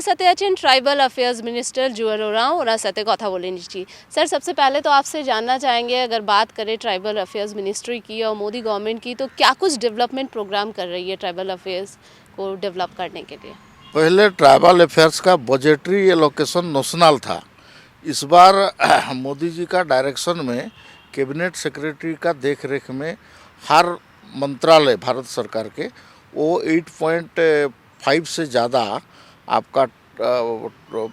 सत्याचीन tribal affairs minister Jual Oraon और सत्य कथा बोले जी। सर, सबसे पहले तो आपसे जानना चाहेंगे, अगर बात करें ट्राइबल अफेयर्स मिनिस्ट्री की और मोदी गवर्नमेंट की, तो क्या कुछ डेवलपमेंट प्रोग्राम कर रही है ट्राइबल अफेयर्स को डेवलप करने के लिए? पहले ट्राइबल अफेयर्स का बजटरी एलोकेशन नेशनल था। इस बार मोदी जी का डायरेक्शन में कैबिनेट सेक्रेटरी का देख रेख में हर मंत्रालय भारत सरकार के वो 8.5 से ज़्यादा आपका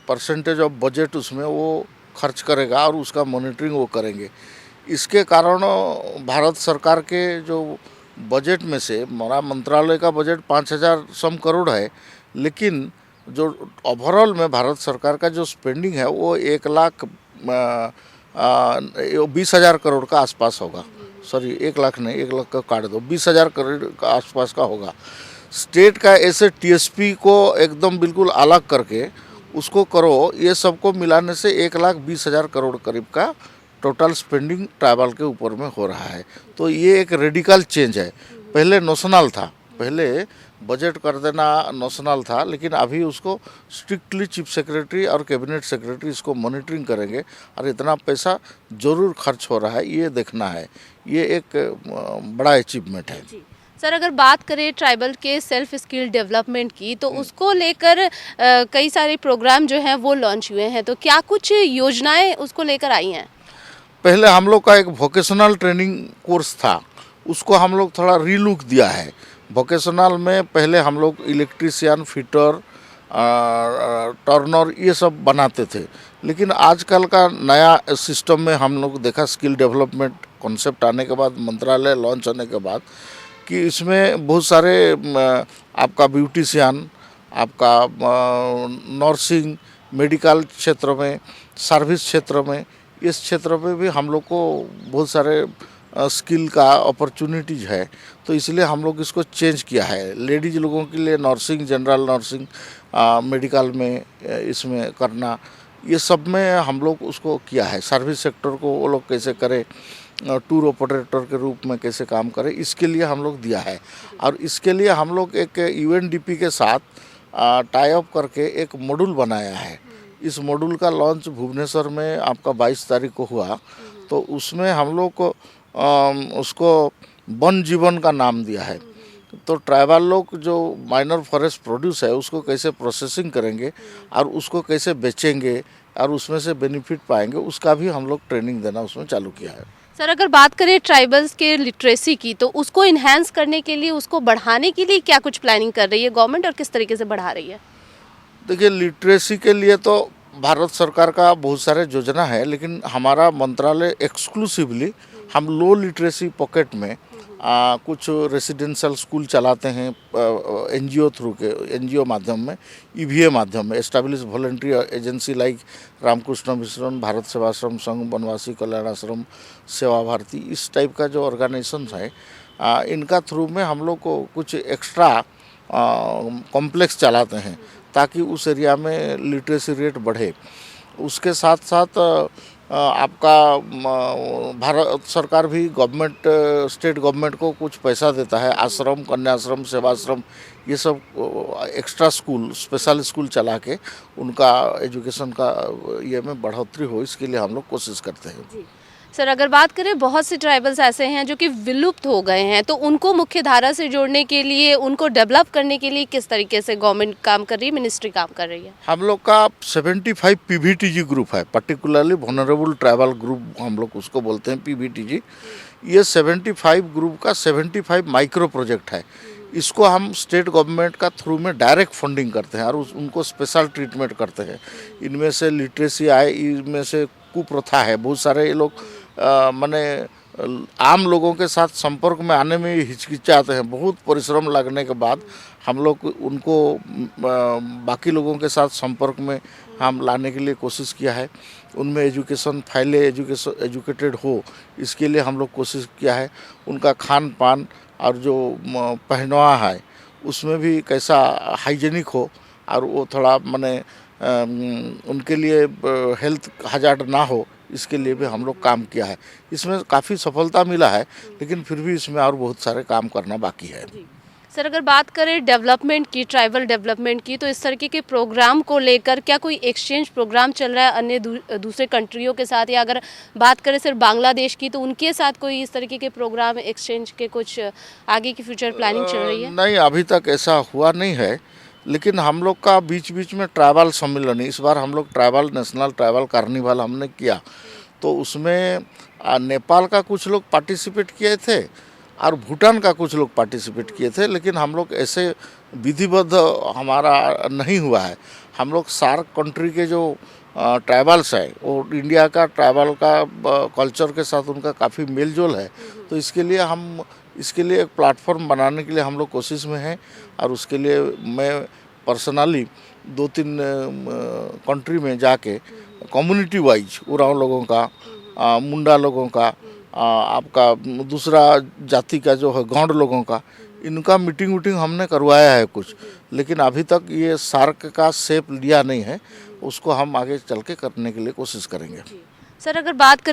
परसेंटेज ऑफ बजट उसमें वो खर्च करेगा और उसका मॉनिटरिंग वो करेंगे। इसके कारण भारत सरकार के जो बजट में से हमारा मंत्रालय का बजट 5,000 सम करोड़ है, लेकिन जो ओवरऑल में भारत सरकार का जो स्पेंडिंग है वो 1,20,000 करोड़ का आसपास होगा। सॉरी, 1 लाख नहीं, 1 लाख का काट दो, 20,000 करोड़ का आसपास का होगा। स्टेट का ऐसे टीएसपी को एकदम बिल्कुल अलग करके उसको करो, ये सबको मिलाने से 1,20,000 करोड़ करीब का टोटल स्पेंडिंग ट्राइबल के ऊपर में हो रहा है। तो ये एक रेडिकल चेंज है। पहले नेशनल था, पहले बजट कर देना नेशनल था, लेकिन अभी उसको स्ट्रिक्टली चीफ सेक्रेटरी और कैबिनेट सेक्रेटरी इसको मॉनिटरिंग करेंगे और इतना पैसा ज़रूर खर्च हो रहा है ये देखना है। ये एक बड़ा अचीवमेंट है। सर, अगर बात करें ट्राइबल के सेल्फ स्किल डेवलपमेंट की, तो उसको लेकर कई सारे प्रोग्राम जो हैं वो लॉन्च हुए हैं, तो क्या कुछ योजनाएं उसको लेकर आई हैं? पहले हम लोग का एक वोकेशनल ट्रेनिंग कोर्स था, उसको हम लोग थोड़ा रीलुक दिया है। वोकेशनल में पहले हम लोग इलेक्ट्रीशियन, फिटर, टर्नर ये सब बनाते थे, लेकिन आजकल का नया सिस्टम में हम लोग देखा स्किल डेवलपमेंट कॉन्सेप्ट आने के बाद, मंत्रालय लॉन्च होने के बाद, कि इसमें बहुत सारे आपका ब्यूटिशियन, आपका नर्सिंग, मेडिकल क्षेत्र में, सर्विस क्षेत्र में, इस क्षेत्र में भी हम लोग को बहुत सारे स्किल का अपॉर्चुनिटीज़ है। तो इसलिए हम लोग इसको चेंज किया है। लेडीज़ लोगों के लिए नर्सिंग, जनरल नर्सिंग, मेडिकल में इसमें करना, ये सब में हम लोग उसको किया है। सर्विस सेक्टर को वो लोग कैसे करें, टूर ऑपरेटर के रूप में कैसे काम करें, इसके लिए हम लोग दिया है। और इसके लिए हम लोग एक यूएनडीपी के साथ टाई अप करके एक मॉड्यूल बनाया है। इस मॉड्यूल का लॉन्च भुवनेश्वर में आपका 22 तारीख को हुआ। तो उसमें हम लोग को उसको वन जीवन का नाम दिया है। तो ट्राइबल लोग जो माइनर फॉरेस्ट प्रोड्यूस है उसको कैसे प्रोसेसिंग करेंगे और उसको कैसे बेचेंगे और उसमें से बेनिफिट पाएंगे, उसका भी हम लोग ट्रेनिंग देना उसमें चालू किया है। सर, अगर बात करें ट्राइबल्स के लिटरेसी की, तो उसको इन्हेंस करने के लिए, उसको बढ़ाने के लिए क्या कुछ प्लानिंग कर रही है गवर्नमेंट और किस तरीके से बढ़ा रही है? देखिए, लिटरेसी के लिए तो भारत सरकार का बहुत सारे योजना है, लेकिन हमारा मंत्रालय एक्सक्लूसिवली हम लो लिटरेसी पॉकेट में कुछ रेसिडेंशियल स्कूल चलाते हैं एनजीओ थ्रू के, एनजीओ माध्यम में, ईवीए माध्यम में, establish voluntary agency like Ramakrishna Mission, Bharat Sevashram Sangh, Vanvasi Kalyan Ashram, सेवा भारती, इस टाइप का जो ऑर्गेनाइजेशन है, इनका थ्रू में हम लोग को कुछ एक्स्ट्रा कॉम्प्लेक्स चलाते हैं ताकि उस एरिया में लिटरेसी रेट बढ़े। उसके साथ साथ आपका भारत सरकार भी गवर्नमेंट, स्टेट गवर्नमेंट को कुछ पैसा देता है। आश्रम, कन्याश्रम, सेवाश्रम, ये सब एक्स्ट्रा स्कूल, स्पेशल स्कूल चला के उनका एजुकेशन का ये में बढ़ोतरी हो, इसके लिए हम लोग कोशिश करते हैं। सर, अगर बात करें, बहुत से ट्राइबल्स ऐसे हैं जो कि विलुप्त हो गए हैं, तो उनको मुख्य धारा से जोड़ने के लिए, उनको डेवलप करने के लिए किस तरीके से गवर्नमेंट काम कर रही है, मिनिस्ट्री काम कर रही है? हम लोग का 75 पीवीटीजी ग्रुप है, पर्टिकुलरली वनरेबल ट्राइबल ग्रुप हम लोग उसको बोलते हैं, पीवीटीजी। ये 75 ग्रुप का 75 माइक्रो प्रोजेक्ट है। इसको हम स्टेट गवर्नमेंट का थ्रू में डायरेक्ट फंडिंग करते हैं और उनको स्पेशल ट्रीटमेंट करते हैं। इनमें से लिटरेसी आए, इनमें से कुप्रथा है, बहुत सारे ये लोग माने आम लोगों के साथ संपर्क में आने में हिचकिचाते हैं। बहुत परिश्रम लगने के बाद हम लोग उनको बाकी लोगों के साथ संपर्क में हम लाने के लिए कोशिश किया है। उनमें एजुकेशन फैले, एजुकेटेड हो, इसके लिए हम लोग कोशिश किया है। उनका खान पान और जो पहनावा है उसमें भी कैसा हाइजीनिक हो और वो थोड़ा माने उनके लिए हेल्थ हजार्ड ना हो, इसके लिए भी हम लोग काम किया है। इसमें काफ़ी सफलता मिला है, लेकिन फिर भी इसमें और बहुत सारे काम करना बाकी है। सर अगर बात करें डेवलपमेंट की, ट्राइबल डेवलपमेंट की, तो इस तरीके के प्रोग्राम को लेकर क्या कोई एक्सचेंज प्रोग्राम चल रहा है अन्य दूसरे कंट्रियों के साथ, या अगर बात करें सिर्फ बांग्लादेश की तो उनके साथ कोई इस तरीके के प्रोग्राम एक्सचेंज के कुछ आगे की फ्यूचर प्लानिंग चल रही है? नहीं, अभी तक ऐसा हुआ नहीं है, लेकिन हम लोग का बीच बीच में ट्राइबल सम्मेलन, इस बार हम लोग ट्राइबल नेशनल ट्राइबल कार्निवल हमने किया, तो उसमें नेपाल का कुछ लोग पार्टिसिपेट किए थे और भूटान का कुछ लोग पार्टिसिपेट किए थे, लेकिन हम लोग ऐसे विधिवत हमारा नहीं हुआ है। हम लोग सार्क कंट्री के जो ट्राइबल्स है वो इंडिया का ट्राइबल का कल्चर के साथ उनका काफ़ी मेल जोल है, तो इसके लिए एक प्लेटफॉर्म बनाने के लिए हम लोग कोशिश में हैं। और उसके लिए मैं पर्सनली 2-3 कंट्री में जाके कम्युनिटी वाइज उरांव लोगों का, मुंडा लोगों का, आपका दूसरा जाति का जो है गौंड लोगों का, इनका मीटिंग हमने करवाया है कुछ, लेकिन अभी तक ये सार्क का शेप लिया नहीं है। उसको हम आगे चल के करने के लिए कोशिश करेंगे। सर अगर बात करें